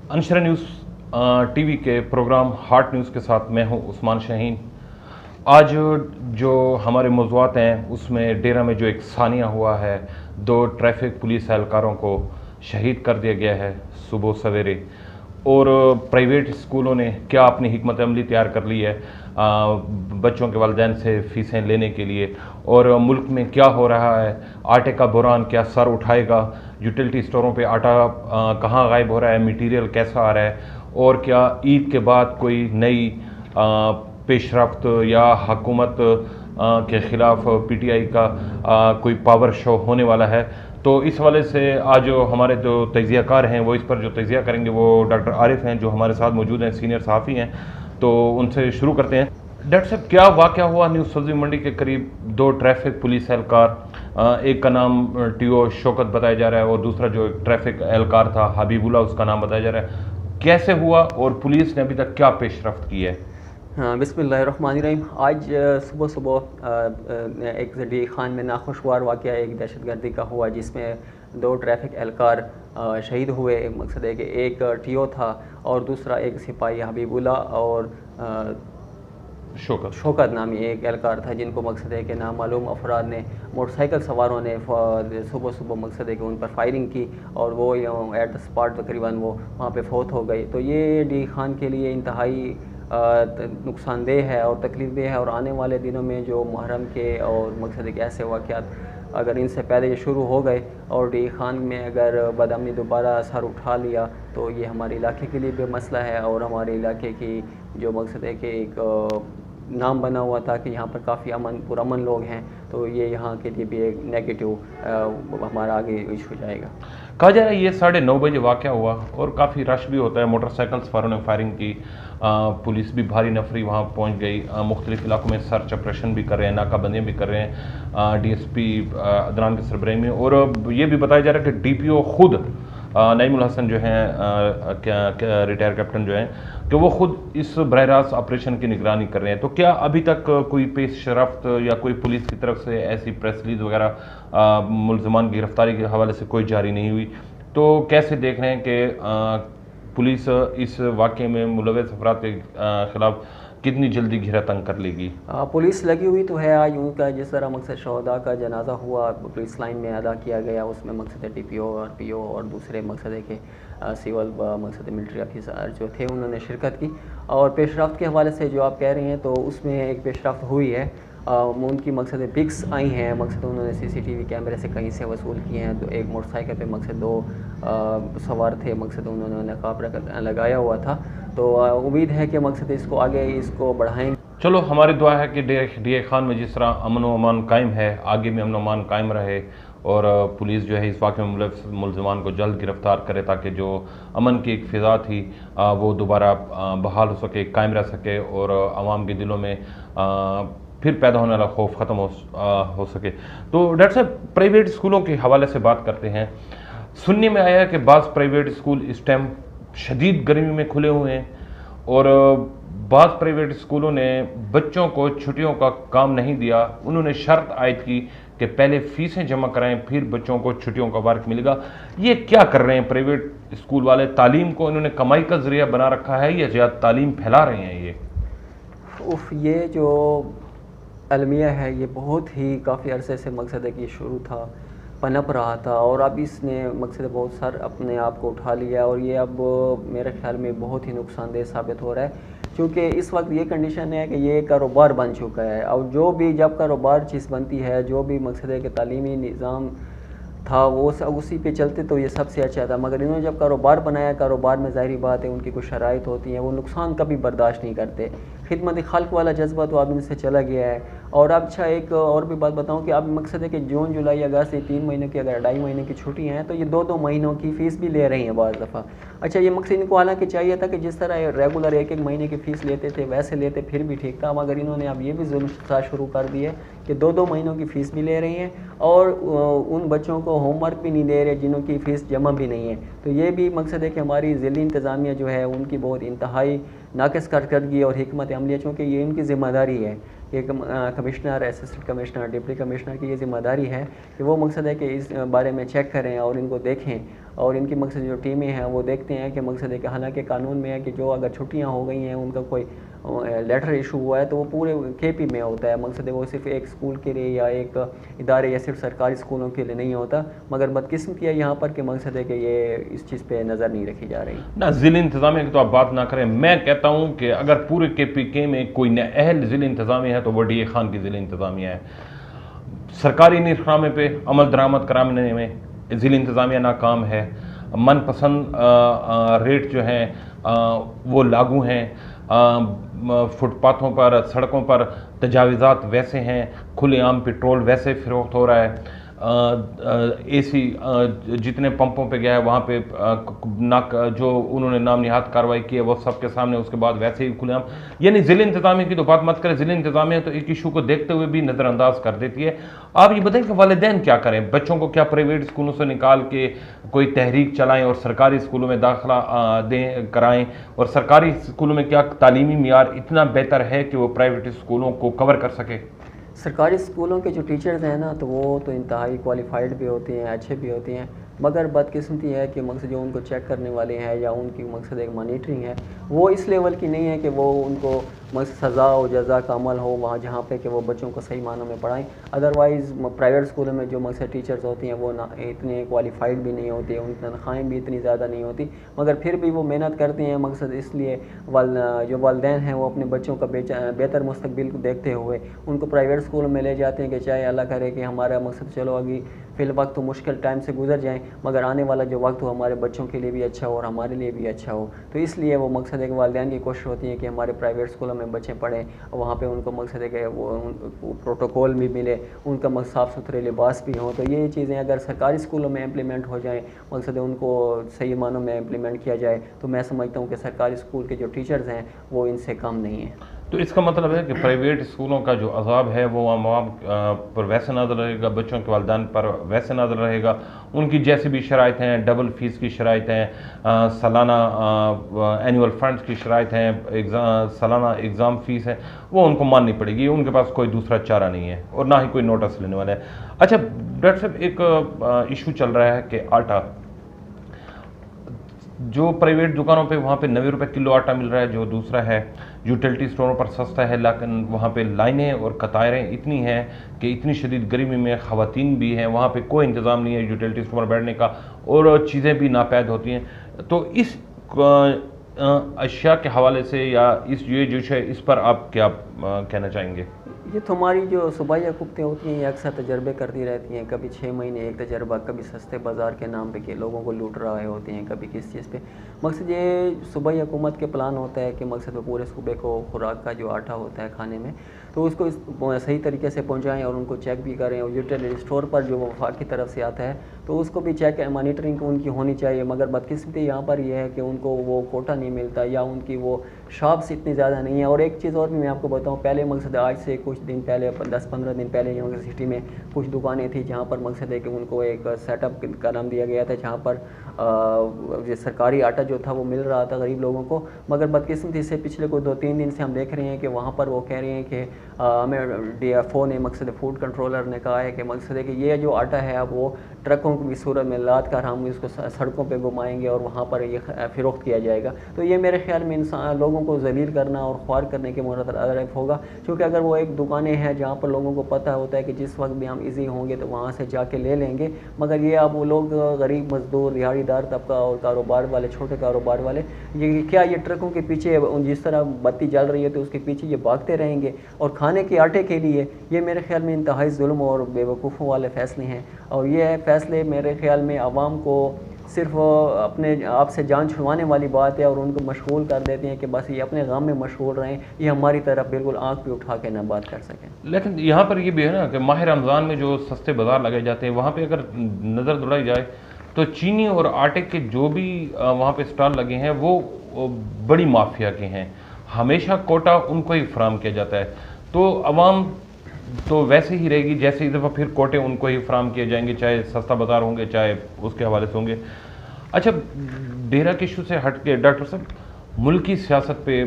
अनशरा news TV के programme heart news के साथ मैं हूं उस्मान शाहीन। आज जो हमारे मौज़ूआत हैं उसमें डेरा में जो एक सानिया हुआ है, दो ट्रैफिक पुलिस एहलकारों को शहीद कर दिया गया है सुबह सवेरे। और प्राइवेट स्कूलों ने क्या अपनी हिकमत अमली तैयार कर ली है बच्चों के वालिदैन से फ़ीसें लेने के लिए, और मुल्क में क्या हो रहा है। आटे का बुरान क्या सर उठाएगा, यूटिलिटी स्टोरों पे आटा कहाँ गायब हो रहा है, मटीरियल कैसा आ रहा है, और क्या ईद के बाद कोई नई पेशरफ्त या हुकूमत के ख़िलाफ़ पीटीआई का कोई पावर शो होने वाला है। तो इस हवाले से आज जो हमारे जो तज्ज़ियाकार हैं वो इस पर जो तज्ज़िया करेंगे वो डॉक्टर आरिफ हैं जो हमारे साथ मौजूद हैं, सीनियर सहाफ़ी हैं। तो उनसे शुरू करते हैं। डॉक्टर साहब, क्या वाक़या हुआ न्यू सब्ज़ी मंडी के करीब? दो ट्रैफिक पुलिस एहलकार, एक का नाम टीओ शौकत बताया जा रहा है और दूसरा जो ट्रैफिक एहलकार था हबीबुल्ला उसका नाम बताया जा रहा है। कैसे हुआ और पुलिस ने अभी तक क्या पेशरफ्त की है? हाँ, बिस्मिल्लाहिर्रहमानिर्रहीम। आज सुबह सुबह एक ज़डी खान में नाखुशगवार वाक़या एक दहशतगर्दी का हुआ जिसमें दो ट्रैफिक एहलकार शहीद हुए। मकसद है कि एक टीओ था और दूसरा एक सिपाही हबीबुल्ला और शौकत नामी एक एहलकार था, जिनको मकसद है कि नामालूम अफराद ने मोटरसाइकिल सवारों ने सुबह सुबह मकसद है कि उन पर फायरिंग की और वो एट द स्पॉट तकरीबन वो वहाँ पे फौत हो गई। तो ये डी खान के लिए इंतहाई नुकसानदेह है और तकलीफदेह है, और आने वाले दिनों में जो मुहर्रम के और मकसद के ऐसे वाक़यात अगर इनसे पहले ये शुरू हो गए और डी खान में अगर बदअमनी दोबारा सर उठा लिया तो ये हमारे इलाके के लिए भी मसला है, और हमारे इलाके की जो मकसद है कि एक नाम बना हुआ था कि यहाँ पर काफ़ी पुरअमन लोग हैं, तो ये यहाँ के लिए भी एक नेगेटिव हमारा आगे इशू हो जाएगा। कहा जा रहा है ये 9:30 बजे वाक़या हुआ और काफ़ी रश भी होता है, मोटरसाइकिल सवारों ने फायरिंग की, पुलिस भी भारी नफरी वहाँ पहुँच गई, मुख्तलिफ़ इलाकों में सर्च ऑपरेशन भी कर रहे हैं, नाकाबंदियाँ भी कर रहे हैं डीएसपी अदनान के सरबराही में। और ये भी बताया जा रहा है कि डीपीओ खुद नईमुल हसन जो हैं रिटायर कैप्टन जो हैं कि वो खुद इस बरह रास्त ऑपरेशन की निगरानी कर रहे हैं। तो क्या अभी तक कोई पेशरफ्त या कोई पुलिस की तरफ से ऐसी प्रेस रिलीज वगैरह मुलजमान की गिरफ्तारी के हवाले से कोई जारी नहीं हुई? तो कैसे देख रहे हैं कि पुलिस इस वाक़े में मुलव्वस अफराद के ख़िलाफ़ कितनी जल्दी घेरा तंग कर लेगी? पुलिस लगी हुई तो है। आज उनका जिस तरह मकसद शहदा का जनाजा हुआ पुलिस लाइन में अदा किया गया, उसमें मकसद टीपीओ और पीओ और दूसरे मकसद है कि सिविल मकसद मिलिट्री ऑफिसर जो थे उन्होंने शिरकत की। और पेशरफ्त के हवाले से जो आप कह रहे हैं तो उसमें एक पेशरफ्त हुई है। उनकी मकसद पिक्स आई हैं, मकसद उन्होंने सीसीटीवी कैमरे से कहीं से वसूल किए हैं। तो एक मोटरसाइकिल पे मकसद दो सवार थे, मकसद उन्होंने नकाब लगाया हुआ था। तो उम्मीद है कि मकसद इसको आगे इसको बढ़ाएंगे। चलो, हमारी दुआ है कि डी खान में जिस तरह अमन व अमान कायम है आगे भी अमन व अमान कायम रहे, और पुलिस जो है इस वाक़े में मुलजमान को जल्द गिरफ़्तार करे ताकि जो अमन की एक फ़िज़ा थी वो दोबारा बहाल हो सके, कायम रह सके, और आवाम के दिलों में फिर पैदा होने वाला खौफ ख़त्म हो सके। तो डॉक्टर साहब, प्राइवेट स्कूलों के हवाले से बात करते हैं। सुनने में आया है कि बाज़ प्राइवेट स्कूल इस टाइम शदीद गर्मी में खुले हुए हैं, और बाज़ प्राइवेट स्कूलों ने बच्चों को छुट्टियों का काम नहीं दिया। उन्होंने शर्त आयद की कि पहले फ़ीसें जमा कराएं फिर बच्चों को छुट्टियों का वर्क मिलेगा। ये क्या कर रहे हैं प्राइवेट स्कूल वाले? तालीम को इन्होंने कमाई का ज़रिया बना रखा है या ज़्यादा तालीम फैला रहे हैं ये? ये जो अलमिया है ये बहुत ही काफ़ी अरसे से मकसद है कि शुरू था, पनप रहा था, और अब इसने मकसद बहुत सर अपने आप को उठा लिया, और ये अब मेरे ख्याल में बहुत ही नुकसानदेह साबित हो रहा है। क्योंकि इस वक्त ये कंडीशन है कि ये कारोबार बन चुका है, और जो भी जब कारोबार चीज़ बनती है, जो भी मकसद है कि तालीमी निज़ाम था वो उसी पे चलते तो ये सबसे अच्छा था। मगर इन्होंने जब कारोबार बनाया, कारोबार में ज़ाहिरी बात है उनकी कुछ शराइत होती हैं, वो नुकसान कभी बर्दाश्त नहीं करते। खिदमत खल्क वाला जज्बा तो अब इनसे चला गया है। और अब अच्छा एक और भी बात बताऊं कि अब मकसद है कि जून जुलाई अगस्त ये 3 महीने की अगर 2.5 महीने की छुट्टी हैं तो ये 2-2 महीनों की फ़ीस भी ले रही हैं बाज़ दफ़ा। अच्छा, ये मकसद इनको हालांकि चाहिए था कि जिस तरह रेगुलर 1-1 महीने की फ़ीस लेते थे वैसे लेते फिर भी ठीक था, मगर इन्होंने अब ये भी जुल्म शुरू कर दिए कि 2-2 महीनों की फ़ीस भी ले रही हैं और उन बच्चों को होमवर्क भी नहीं दे रहे जिन्हों की फ़ीस जमा भी नहीं है। तो ये भी मकसद है कि हमारी ज़िली इंतज़ामिया जो है उनकी बहुत इंतहाई नाक़िस कारकर्दगी और हिकमत अमलिया, चूँकि ये इनकी ज़िम्मेदारी है ये commissioner, assistant commissioner, deputy commissioner की ये ज़िम्मेदारी है कि वो मकसद है कि इस बारे में चेक करें और इनको देखें, और इनकी मकसद जो टीमें हैं वो देखते हैं कि मकसद है कि हालांकि कानून में है कि जो अगर छुट्टियां हो गई हैं, उनका कोई लेटर इशू हुआ है तो वो पूरे केपी में होता है। मकसद है वो सिर्फ एक स्कूल के लिए या एक इदारे या सिर्फ सरकारी स्कूलों के लिए नहीं होता, मगर बदकिस्मती है यहाँ पर कि मकसद है कि ये इस चीज़ पे नज़र नहीं रखी जा रही ना। ज़िला इंतज़ामिया की तो आप बात ना करें, मैं कहता हूँ कि अगर पूरे KPK में कोई नाअहल ज़िला इंतज़ामिया है तो वो DA खान की ज़िला इंतज़ामिया है। सरकारी निरखनामे पे अमल दरामद कराने में ज़िला इंतज़ामिया नाकाम है। मनपसंद रेट जो हैं वो लागू हैं। फुटपाथों पर, सड़कों पर तजावीज़ात वैसे हैं, खुलेआम पेट्रोल वैसे फ़रोख्त हो रहा है। AC जितने पंपों पे गया है वहाँ पे जो उन्होंने नाम निहात कार्रवाई की है वो सबके सामने, उसके बाद वैसे ही खुलेआम। यानी ज़िला इंतज़ामिया की तो बात मत करें, ज़िला इंतज़ामिया तो एक इशू को देखते हुए भी नज़रअंदाज कर देती है। आप ये बताएं कि वालिदैन क्या करें? बच्चों को क्या प्राइवेट स्कूलों से निकाल के कोई तहरीक चलाएं और सरकारी स्कूलों में दाखिला कराएं? और सरकारी स्कूलों में क्या तालीमी मियार इतना बेहतर है कि वो प्राइवेट स्कूलों को कवर कर सके? सरकारी स्कूलों के जो टीचर्स हैं ना, तो वो तो इंतहाई क्वालिफाइड भी होते हैं, अच्छे भी होते हैं, मगर बदकिस्मती है कि मकसद जो उनको चेक करने वाले हैं या उनकी मकसद एक मॉनिटरिंग है वो इस लेवल की नहीं है कि वो उनको मकसद सज़ा और जज़ा का अमल हो वहाँ जहाँ पे कि वो बच्चों को सही मानों में पढ़ाएं। अदरवाइज़ प्राइवेट स्कूलों में जो मकसद टीचर्स होती हैं वो ना इतने क्वालिफाइड भी नहीं होती, उनकी तनख्वाहें भी इतनी ज़्यादा नहीं होती, मगर फिर भी वो मेहनत करते हैं। मकसद इसलिए जो वालिदैन हैं वो अपने बच्चों का बेहतर मुस्तकबिल को देखते हुए उनको प्राइवेट स्कूल में ले जाते हैं कि चाहे अल्लाह करे कि हमारा मकसद चलो अभी फ़िल वक्त तो मुश्किल टाइम से गुजर जाएं, मगर आने वाला जो वक्त हो हमारे बच्चों के लिए भी अच्छा हो और हमारे लिए भी अच्छा हो। तो इसलिए वो मकसद है कि वालिदैन की कोशिश होती है कि हमारे प्राइवेट स्कूलों में बच्चे पढ़ें और वहाँ पे उनको मकसद है कि वो प्रोटोकॉल भी मिले, उनका साफ़ सुथरे लिबास भी हों। तो ये चीज़ें अगर सरकारी स्कूलों में इम्प्लीमेंट हो जाएँ, मकसद है उनको सही मानों में इम्प्लीमेंट किया जाए, तो मैं समझता हूँ कि सरकारी स्कूल के जो टीचर्स हैं वो इनसे कम नहीं हैं। तो इसका मतलब है कि प्राइवेट स्कूलों का जो अज़ाब है वो आवाम पर वैसे नाज़िल रहेगा, बच्चों के वालिदैन पर वैसे नाज़िल रहेगा। उनकी जैसी भी शराइत हैं, डबल फ़ीस की शराइत हैं, सालाना एनुअल फंड्स की शराइत हैं, सालाना एग्ज़ाम फ़ीस है, वो उनको माननी पड़ेगी। उनके पास कोई दूसरा चारा नहीं है और ना ही कोई नोटिस लेने वाला है। अच्छा डॉक्टर साहब, एक इशू चल रहा है कि आटा जो प्राइवेट दुकानों पे वहाँ पे 90 रुपये किलो आटा मिल रहा है, जो दूसरा है यूटिलिटी स्टोरों पर सस्ता है, लेकिन वहाँ पे लाइनें और कतारें इतनी हैं कि इतनी शदीद गर्मी में ख़वातीन भी हैं, वहाँ पे कोई इंतज़ाम नहीं है यूटिलिटी स्टोर पर बैठने का और चीज़ें भी नापैद होती हैं। तो इस अशिया के हवाले से या ये जो है इस पर आप क्या कहना चाहेंगे? ये तो हमारी जो सूबाई हुकूमतें होती हैं ये अक्सर तजर्बे करती रहती हैं, कभी 6 महीने एक तजर्बा, कभी सस्ते बाज़ार के नाम पे कि लोगों को लूट रहे होते हैं, कभी किस चीज़ पे। मकसद ये सूबाई हुकूमत के प्लान होता है कि मकसद वो पूरे सूबे को खुराक का जो आटा होता है खाने में, तो उसको सही तरीके से पहुँचाएँ और उनको चेक भी करें। और यूटिलिटी स्टोर पर जो वफाक की तरफ से आता है तो उसको भी चेक मॉनिटरिंग उनकी होनी चाहिए, मगर बदकिस्मती यहाँ पर यह है कि उनको वो कोटा नहीं मिलता या उनकी वो शॉप्स इतनी ज़्यादा नहीं है। और एक चीज़ और भी मैं आपको बताऊँ, पहले मकसद आज से कुछ दिन पहले 10-15 दिन पहले यहाँ सिटी में कुछ दुकानें थी जहाँ पर मकसद है कि उनको एक सेटअप का नाम दिया गया था, जहाँ पर सरकारी आटा जो था वो मिल रहा था गरीब लोगों को, मगर बदकिस्मती से पिछले कोई 2-3 दिन से हम देख रहे हैं कि वहाँ पर वो कह रहे हैं कि हमें DFO ने, मकसद फूड कंट्रोलर ने कहा है कि मकसद है कि ये जो आटा है अब वो ट्रकों की सूरत में लाद कर हम इसको सड़कों पे घुमाएंगे और वहाँ पर ये फ़रोख्त किया जाएगा। तो ये मेरे ख्याल में इंसान लोगों को ज़लील करना और ख्वार करने के मुतरफ़ होगा, क्योंकि अगर वो एक दुकानें हैं जहाँ पर लोगों को पता होता है कि जिस वक्त भी हम इजी होंगे तो वहाँ से जाके ले लेंगे, मगर ये अब वो लोग गरीब मजदूर, दिहाड़ीदार तबका और कारोबार वाले, छोटे कारोबार वाले, ये क्या ये ट्रकों के पीछे जिस तरह बत्ती जल रही है तो उसके पीछे ये भागते रहेंगे और खाने के आटे के लिए? ये मेरे ख्याल में इंतहाई जुल्म और बेवकूफ़ों वाले फ़ैसले हैं। और ये फ़ैसले मेरे ख्याल में आवाम को सिर्फ अपने आप से जान छुड़वाने वाली बात है और उनको मशगूल कर देते हैं कि बस ये अपने गम में मशगूल रहें, ये हमारी तरफ बिल्कुल आँख पे उठा के ना बात कर सकें। लेकिन यहाँ पर ये भी है ना कि माह रमज़ान में जो सस्ते बाज़ार लगाए जाते हैं वहाँ पे अगर नज़र दौड़ाई जाए तो चीनी और आटे के जो भी वहाँ पे स्टॉल लगे हैं वो बड़ी माफिया के हैं, हमेशा कोटा उनको ही फराम किया जाता है। तो अवाम तो वैसे ही रहेगी जैसे इस दफ़ा फिर कोटे उनको ही फराम किए जाएंगे, चाहे सस्ता बाज़ार होंगे चाहे उसके हवाले से होंगे। अच्छा, डेरा के इशू से हट के डॉक्टर साहब मुल्की सियासत पे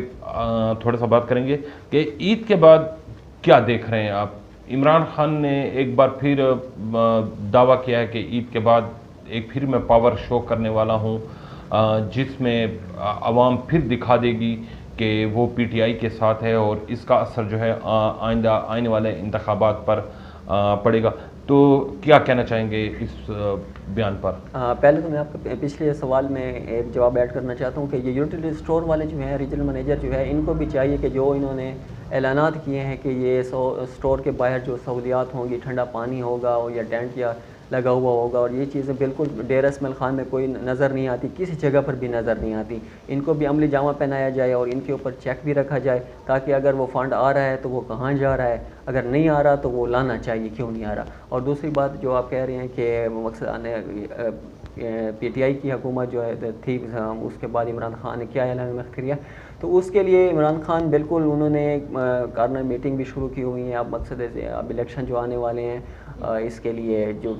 थोड़ा सा बात करेंगे कि ईद के बाद क्या देख रहे हैं आप? इमरान खान ने एक बार फिर दावा किया है कि ईद के बाद एक फिर मैं पावर शो करने वाला हूं, जिसमें आवाम फिर दिखा देगी कि वो पीटीआई के साथ है और इसका असर जो है आइंदा आने वाले इंतखाबात पर पड़ेगा। तो क्या कहना चाहेंगे इस बयान पर? पहले तो मैं आपके पिछले सवाल में एक जवाब ऐड करना चाहता हूँ कि ये यूटिलिटी स्टोर वाले जो हैं, रीजनल मैनेजर जो है, इनको भी चाहिए कि जो इन्होंने ऐलानात किए हैं कि ये स्टोर के बाहर जो सहूलियात होंगी, ठंडा पानी होगा और या टेंट या लगा हुआ होगा, और ये चीज़ें बिल्कुल डेरा इस्माइल खान में कोई नज़र नहीं आती, किसी जगह पर भी नज़र नहीं आती। इनको भी अमली जामा पहनाया जाए और इनके ऊपर चेक भी रखा जाए, ताकि अगर वो फ़ंड आ रहा है तो वो कहाँ जा रहा है, अगर नहीं आ रहा तो वो लाना चाहिए, क्यों नहीं आ रहा। और दूसरी बात जो आप कह रहे हैं कि मकसद पीटीआई की हुकूमत जो है थी, उसके बाद इमरान खान ने क्या ऐलान किया, तो उसके लिए इमरान खान बिल्कुल उन्होंने कार्नर मीटिंग भी शुरू की हुई है। अब मकसद है अब इलेक्शन जो आने वाले हैं, इसके लिए जो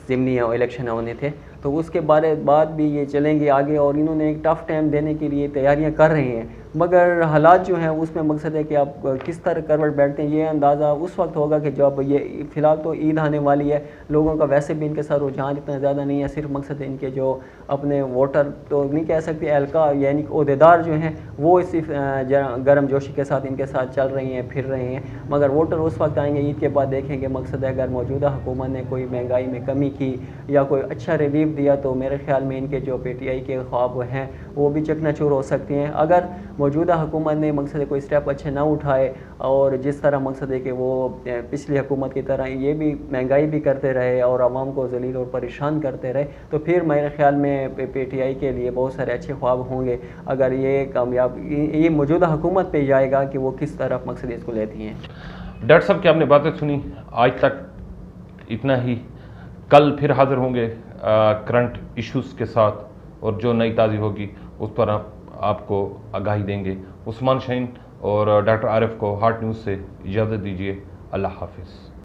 ज़िमनी इलेक्शन होने थे, तो उसके बाद भी ये चलेंगे आगे, और इन्होंने एक टफ़ टाइम देने के लिए तैयारियां कर रहे हैं। मगर हालात जो हैं उसमें मकसद है कि आप किस तरह करवट बैठते हैं, ये अंदाज़ा उस वक्त होगा कि जब ये फ़िलहाल तो ईद आने वाली है, लोगों का वैसे भी इनके साथ रुझान इतना ज़्यादा नहीं है। सिर्फ मकसद है इनके जो अपने वोटर तो नहीं कह सकते, एहलका यानी ओहदेदार जो हैं वो इसी गर्म जोशी के साथ इनके साथ चल रही हैं, फिर रहे हैं। मगर वोटर उस वक्त आएंगे ईद के बाद, देखेंगे मकसद है अगर मौजूदा हुकूमत ने कोई महंगाई में कमी की या कोई अच्छा रिलीफ दिया, तो मेरे ख्याल में इनके जो पीटीआई के ख्वाब हैं वो भी चकनाचूर हो सकते हैं। अगर मौजूदा हुकूमत ने मकसद कोई स्टेप अच्छे ना उठाए, और जिस तरह मकसद है कि वो पिछली हुकूमत की तरह ये भी महंगाई भी करते रहे और आवाम को जलील और परेशान करते रहे, तो फिर मेरे ख्याल में पीटीआई के लिए बहुत सारे अच्छे ख्वाब होंगे अगर ये कामयाब ये मौजूदा हुकूमत पे जाएगा कि वो किस तरफ मकसद इसको लेती हैं। डॉक्टर साहब की आपने बातें सुनी, आज तक इतना ही। कल फिर हाजिर होंगे करंट इश्यूज़ के साथ, और जो नई ताज़ी होगी उस पर आपको आगाही देंगे। उस्मान शाहीन और डॉक्टर आरिफ को हार्ट न्यूज़ से इजाज़त दीजिए। अल्लाह हाफिज़।